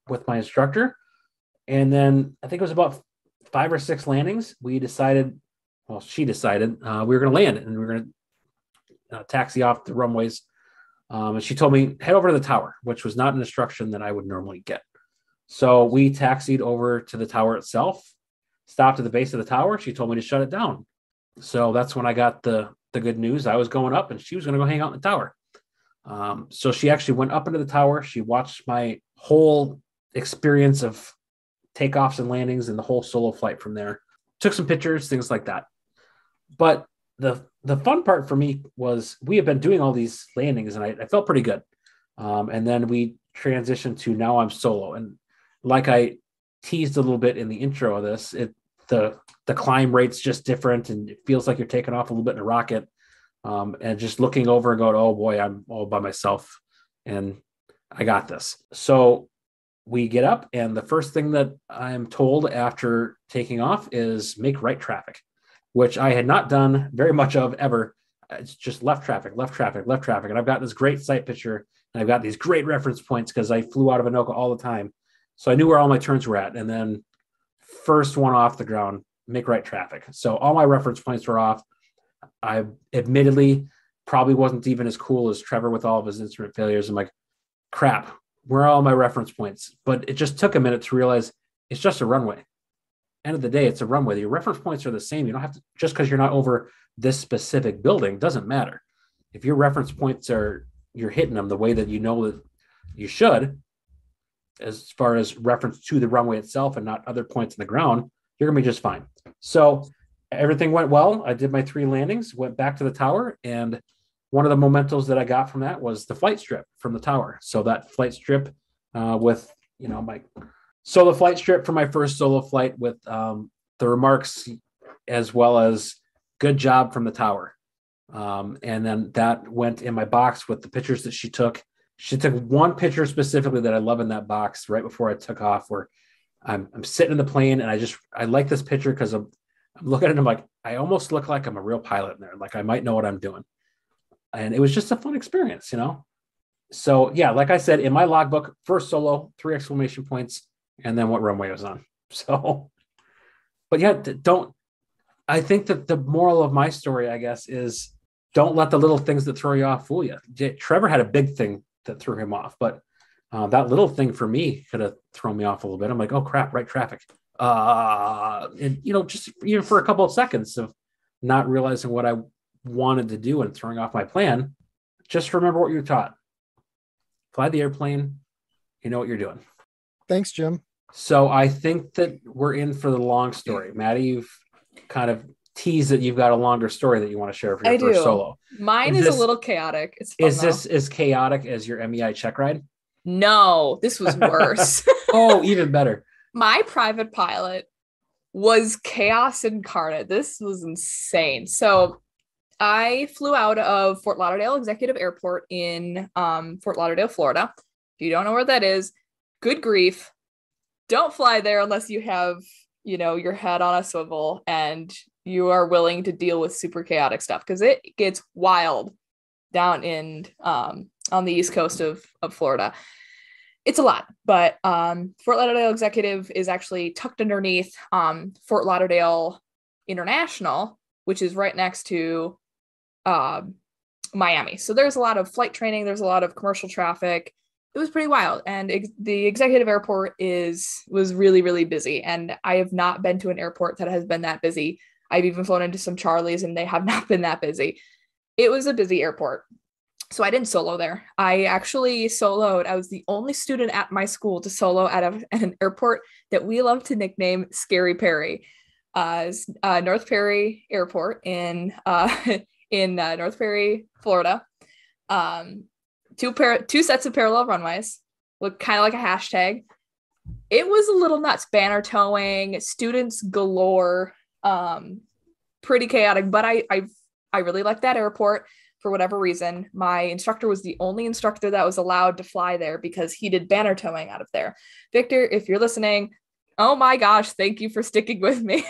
with my instructor. And then I think it was about 5 or 6 landings. She decided we were going to land and we were going to taxi off the runways. And she told me, head over to the tower, which was not an instruction that I would normally get. So we taxied over to the tower itself, stopped at the base of the tower. She told me to shut it down. So that's when I got the good news. I was going up and she was going to go hang out in the tower. So she actually went up into the tower. She watched my whole experience of takeoffs and landings and the whole solo flight from there. Took some pictures, things like that. But the fun part for me was we have been doing all these landings and I felt pretty good. And then we transitioned to now I'm solo. And like I teased a little bit in the intro of this, the climb rate's just different, and it feels like you're taking off a little bit in a rocket. And just looking over and going, oh boy, I'm all by myself and I got this. So we get up, and the first thing that I'm told after taking off is make right traffic, which I had not done very much of ever. It's just left traffic, left traffic, left traffic. And I've got this great sight picture, and I've got these great reference points because I flew out of Anoka all the time. So I knew where all my turns were at. And then first one off the ground, make right traffic. So all my reference points were off. I admittedly probably wasn't even as cool as Trevor with all of his instrument failures. I'm like, crap, where are all my reference points? But it just took a minute to realize it's just a runway. End of the day, it's a runway. Your reference points are the same. You don't have to, just because you're not over this specific building, doesn't matter. If your reference points are, you're hitting them the way that you know that you should, as far as reference to the runway itself and not other points in the ground, you're going to be just fine. So everything went well. I did my 3 landings, went back to the tower, and one of the mementos that I got from that was the flight strip from the tower. So that flight strip with, so the flight strip for my first solo flight with the remarks as well as good job from the tower. And then that went in my box with the pictures that she took. She took one picture specifically that I love in that box right before I took off, where I'm sitting in the plane, and I like this picture because I'm looking at it, I'm like, I almost look like I'm a real pilot in there. Like I might know what I'm doing. And it was just a fun experience, So yeah, like I said, in my logbook, first solo, 3 exclamation points, and then what runway I was on. So, but yeah, I think that the moral of my story, I guess, is don't let the little things that throw you off fool you. Trevor had a big thing that threw him off, but that little thing for me could have thrown me off a little bit. I'm like, oh crap, right traffic. And just even for a couple of seconds of not realizing what I wanted to do and throwing off my plan, just remember what you're taught. Fly the airplane, you know what you're doing. Thanks, Jim. So I think that we're in for the long story. Maddie, you've kind of teased that you've got a longer story that you want to share for your first solo. Mine is a little chaotic. It's fun, this as chaotic as your MEI check ride? No, this was worse. Oh, even better. My private pilot was chaos incarnate. This was insane. So I flew out of Fort Lauderdale Executive Airport in Fort Lauderdale, Florida. If you don't know where that is, good grief. Don't fly there unless you have, your head on a swivel and you are willing to deal with super chaotic stuff, because it gets wild down in on the east coast of Florida. It's a lot, but Fort Lauderdale Executive is actually tucked underneath Fort Lauderdale International, which is right next to Miami. So there's a lot of flight training. There's a lot of commercial traffic. It was pretty wild. And the executive airport was really, really busy. And I have not been to an airport that has been that busy. I've even flown into some Charlies and they have not been that busy. It was a busy airport. So I didn't solo there. I actually soloed. I was the only student at my school to solo at an airport that we love to nickname Scary Perry. North Perry Airport in North Perry, Florida. Two sets of parallel runways, look kind of like a hashtag. It was a little nuts. Banner towing, students galore, pretty chaotic. But I really liked that airport for whatever reason. My instructor was the only instructor that was allowed to fly there because he did banner towing out of there. Victor, if you're listening, oh my gosh, thank you for sticking with me.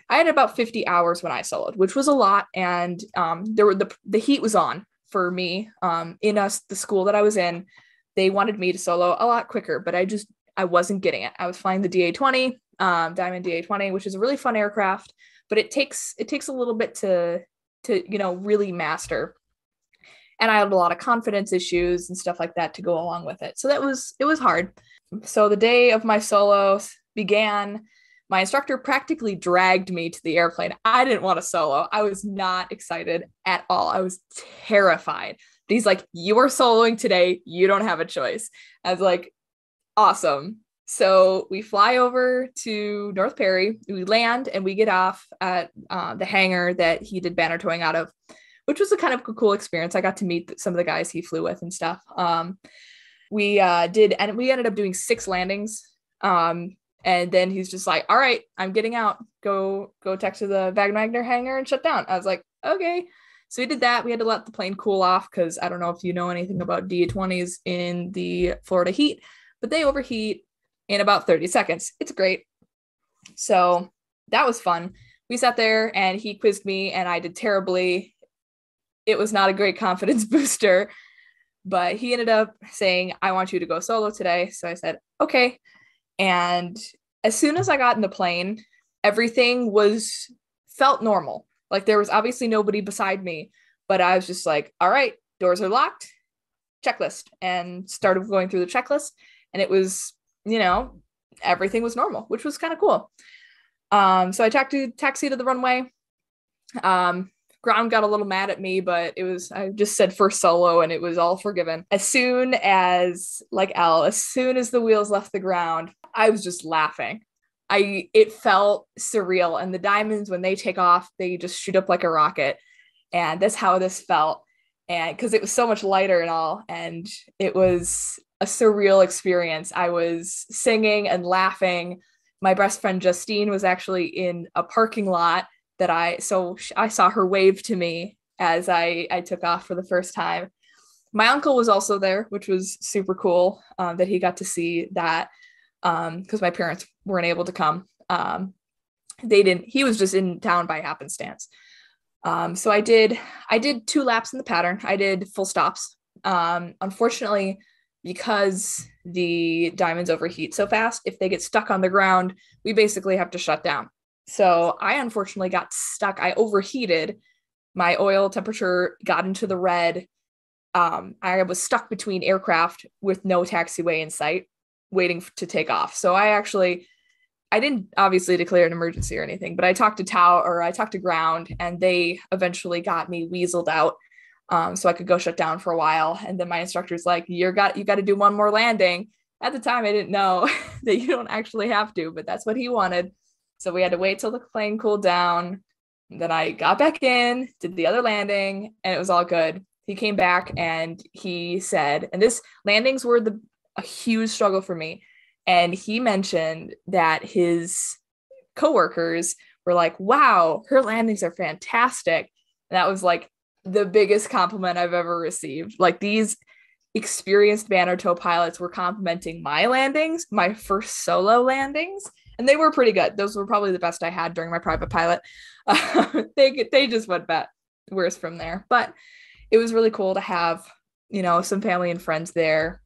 I had about 50 hours when I soloed, which was a lot. And the heat was on for me the school that I was in. They wanted me to solo a lot quicker, but I wasn't getting it. I was flying the DA-20, Diamond DA-20, which is a really fun aircraft, but it takes a little bit to really master. And I had a lot of confidence issues and stuff like that to go along with it. So it was hard. So the day of my solo began. My instructor practically dragged me to the airplane. I didn't want to solo. I was not excited at all. I was terrified. But he's like, you are soloing today. You don't have a choice. I was like, awesome. So we fly over to North Perry. We land and we get off at the hangar that he did banner towing out of, which was a kind of cool experience. I got to meet some of the guys he flew with and stuff. We ended up doing 6 landings. And then he's just like, all right, I'm getting out. Go text to the Wagner hangar and shut down. I was like, okay. So we did that. We had to let the plane cool off because I don't know if you know anything about D20s in the Florida heat, but they overheat in about 30 seconds. It's great. So that was fun. We sat there and he quizzed me and I did terribly. It was not a great confidence booster, but he ended up saying, I want you to go solo today. So I said, okay. And as soon as I got in the plane, everything felt normal. Like there was obviously nobody beside me, but I was just like, all right, doors are locked, checklist, and started going through the checklist. And it was, everything was normal, which was kind of cool. So I taxied to the runway. Ground got a little mad at me, but I just said first solo and it was all forgiven. As soon as the wheels left the ground, I was just laughing. It felt surreal. And the diamonds, when they take off, they just shoot up like a rocket. And that's how this felt. And because it was so much lighter and all, and it was a surreal experience. I was singing and laughing. My best friend Justine was actually in a parking lot so I saw her wave to me as I took off for the first time. My uncle was also there, which was super cool that he got to see that because my parents weren't able to come. He was just in town by happenstance. So I did 2 laps in the pattern. I did full stops. Unfortunately, because the diamonds overheat so fast, if they get stuck on the ground, we basically have to shut down. So I unfortunately got stuck. I overheated. My oil temperature got into the red. I was stuck between aircraft with no taxiway in sight, waiting to take off. So I didn't obviously declare an emergency or anything, but I talked to ground, and they eventually got me weaseled out so I could go shut down for a while. And then my instructor's like, you got to do one more landing. At the time, I didn't know that you don't actually have to, but that's what he wanted. So we had to wait till the plane cooled down. Then I got back in, did the other landing, and it was all good. He came back and he said, and this landings were a huge struggle for me. And he mentioned that his coworkers were like, wow, her landings are fantastic. And that was like the biggest compliment I've ever received. Like these experienced banner tow pilots were complimenting my landings, my first solo landings. And they were pretty good. Those were probably the best I had during my private pilot. They just went worse from there. But it was really cool to have, some family and friends there.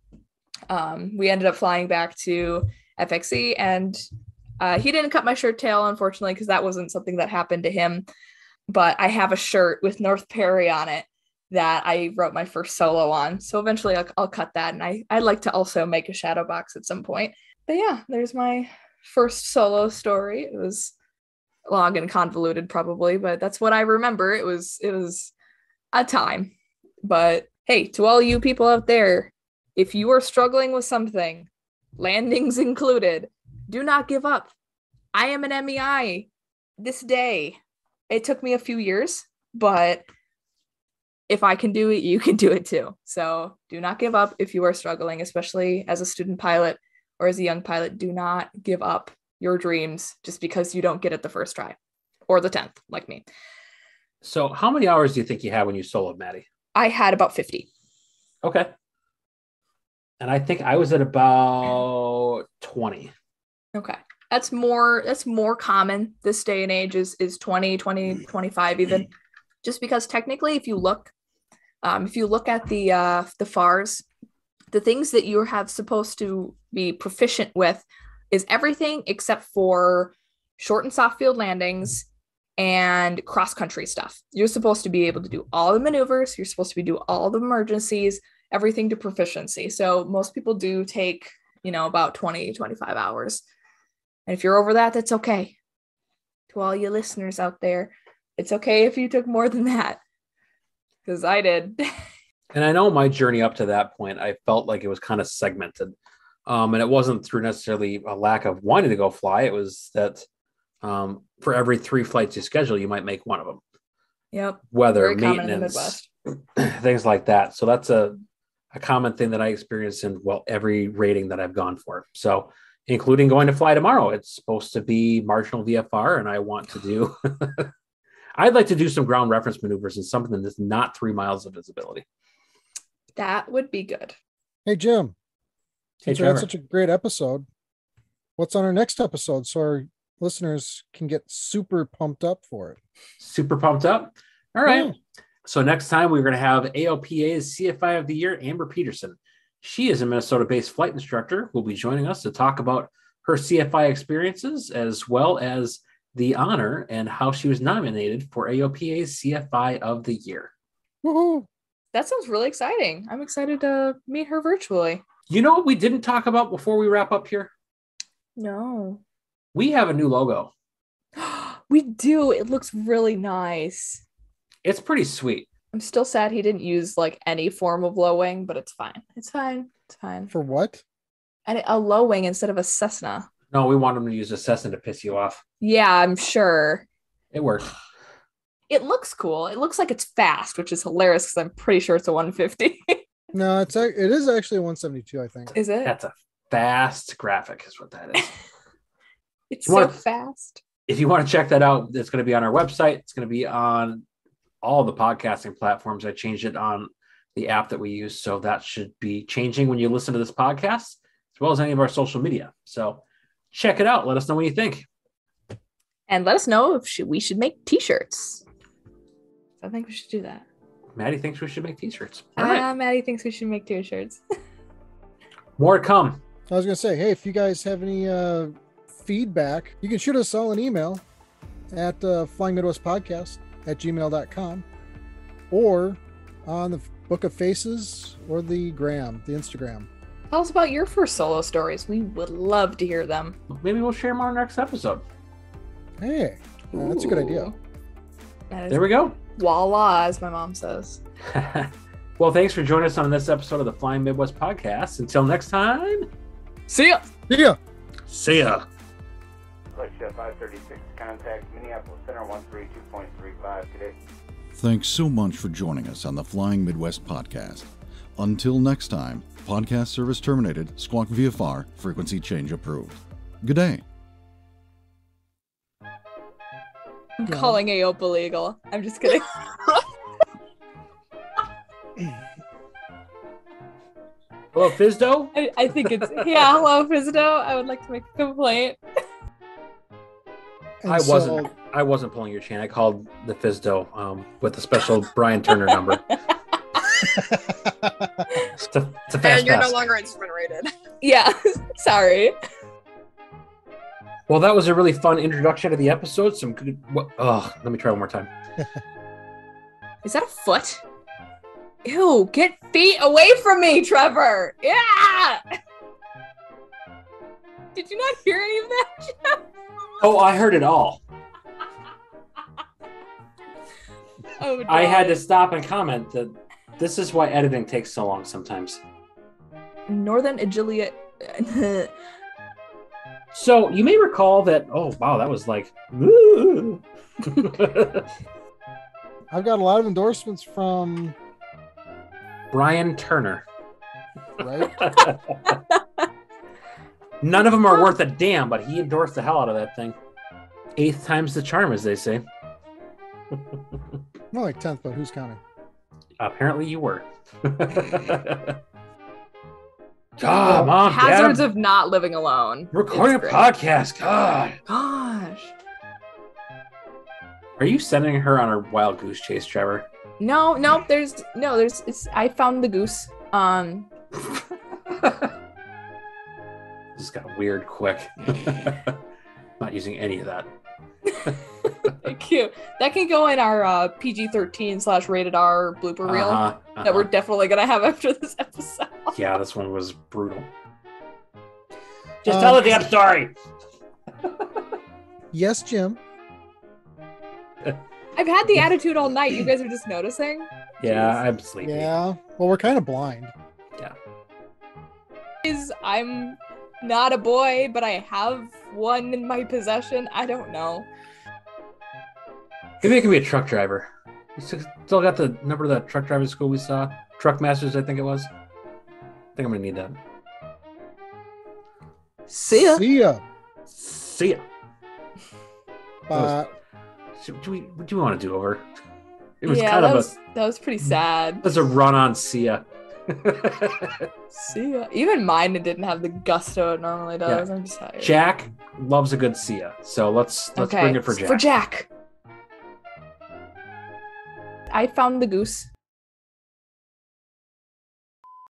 We ended up flying back to FXE, and he didn't cut my shirt tail, unfortunately, because that wasn't something that happened to him. But I have a shirt with North Perry on it that I wrote my first solo on. So eventually I'll cut that. And I'd like to also make a shadow box at some point. But yeah, there's my first solo story. It was long and convoluted probably, but that's what I remember. It was a time. But hey, to all you people out there, if you are struggling with something, landings included, do not give up. I am an MEI this day. It took me a few years, but if I can do it, you can do it too. So do not give up if you are struggling, especially as a student pilot or as a young pilot. Do not give up your dreams just because you don't get it the first try or the 10th, like me. So how many hours do you think you had when you soloed, Maddie? I had about 50. Okay. And I think I was at about 20. Okay. That's more common this day and age is 20, 25 even. Just because technically if you look at the FARs, the things that you have supposed to be proficient with is everything except for short and soft field landings and cross-country stuff. You're supposed to be able to do all the maneuvers. You're supposed to do all the emergencies, everything to proficiency. So most people do take, about 20, 25 hours. And if you're over that, that's okay. To all you listeners out there, it's okay if you took more than that, because I did. And I know my journey up to that point, I felt like it was kind of segmented. And it wasn't through necessarily a lack of wanting to go fly. It was that for every 3 flights you schedule, you might make one of them. Yep. Weather, very maintenance, things like that. So that's a common thing that I experienced in, every rating that I've gone for. So including going to fly tomorrow. It's supposed to be marginal VFR, and I want to do I'd like to do some ground reference maneuvers and something that's not 3 miles of visibility. That would be good. Hey, Jim. Hey, Since we had Trevor. such a great episode, what's on our next episode so our listeners can get super pumped up for it? Super pumped up. All right. Yeah. So next time we're going to have AOPA's CFI of the Year, Amber Peterson. She is a Minnesota-based flight instructor who will be joining us to talk about her CFI experiences as well as the honor and how she was nominated for AOPA's CFI of the Year. Woohoo! That sounds really exciting. I'm excited to meet her virtually. You know what we didn't talk about before we wrap up here? No. We have a new logo. We do. It looks really nice. It's pretty sweet. I'm still sad he didn't use like any form of low wing, but it's fine. It's fine. It's fine. For what? And a low wing instead of a Cessna. No, we want him to use a Cessna to piss you off. Yeah, I'm sure. It works. It looks cool. It looks like it's fast, which is hilarious because I'm pretty sure it's a 150. No, it is actually a 172, I think. Is it? That's a fast graphic is what that is. It's You so want- fast. If you want to check that out, it's going to be on our website. It's going to be on all the podcasting platforms. I changed it on the app that we use. So that should be changing when you listen to this podcast, as well as any of our social media. So check it out. Let us know what you think. And let us know if we should make t-shirts. I think we should do that. Maddie thinks we should make t-shirts. All right. Maddie thinks we should make t-shirts. More to come. I was going to say, hey, if you guys have any feedback, you can shoot us all an email at flyingmidwestpodcast@gmail.com or on the Book of Faces or the Instagram. Tell us about your first solo stories. We would love to hear them. Maybe we'll share them on our next episode. Hey, that's a good idea. Ooh. That is There we go. voila, as my mom says. Well, thanks for joining us on this episode of the Flying Midwest Podcast. Until next time, See ya! Yeah. see ya. Flight 536, contact Minneapolis Center 132.35 today. Thanks so much for joining us on the Flying Midwest Podcast. Until next time, podcast service terminated, squawk VFR, frequency change approved. Good day. I'm calling AOP illegal. I'm just kidding. Hello, Fizdo. I think it's hello Fizdo. I would like to make a complaint. And I so- wasn't pulling your chain. I called the Fizdo with a special Brian Turner number. It's a fast And you're pass. no longer instrument rated. Yeah, sorry. Well, that was a really fun introduction to the episode. Some good. Let me try one more time. Is that a foot? Ew, get feet away from me, Trevor! Yeah! Did you not hear any of that, Jeff? Oh, I heard it all. Oh, no. I had to stop and comment that this is why editing takes so long sometimes. Northern Agilia. So you may recall that. Oh, wow, that was like. Woo. I've got a lot of endorsements from, Brian Turner. right? None of them are worth a damn, but he endorsed the hell out of that thing. 8th time's the charm, as they say. Not like 10th, but who's counting? Apparently you were. God, Mom, Hazards Dad, of not living alone. recording a It's great. podcast. God. Gosh. Are you sending her on a wild goose chase, Trevor? No, I found the goose. This got weird quick. Not using any of that. Cute. That can go in our PG-13 / rated R blooper reel that we're definitely gonna have after this episode. Yeah, this one was brutal. Just tell the damn story. Yes, Jim. I've had the attitude all night. You guys are just noticing. Yeah, I'm sleepy. Yeah. Well, we're kind of blind. I'm not a boy, but I have one in my possession. I don't know. Maybe it can be a truck driver. You still got the number of that truck driver school we saw? Truck Masters, I think it was. I think I'm gonna need that. See ya. See ya. See ya. Bye. What do we want to do over? It was Yeah, that was pretty sad. It was a run on see ya. See ya. Even mine didn't have the gusto it normally does. Yeah. I'm just tired. Jack loves a good see ya. So let's Okay, bring it for Jack. For Jack. I found the goose.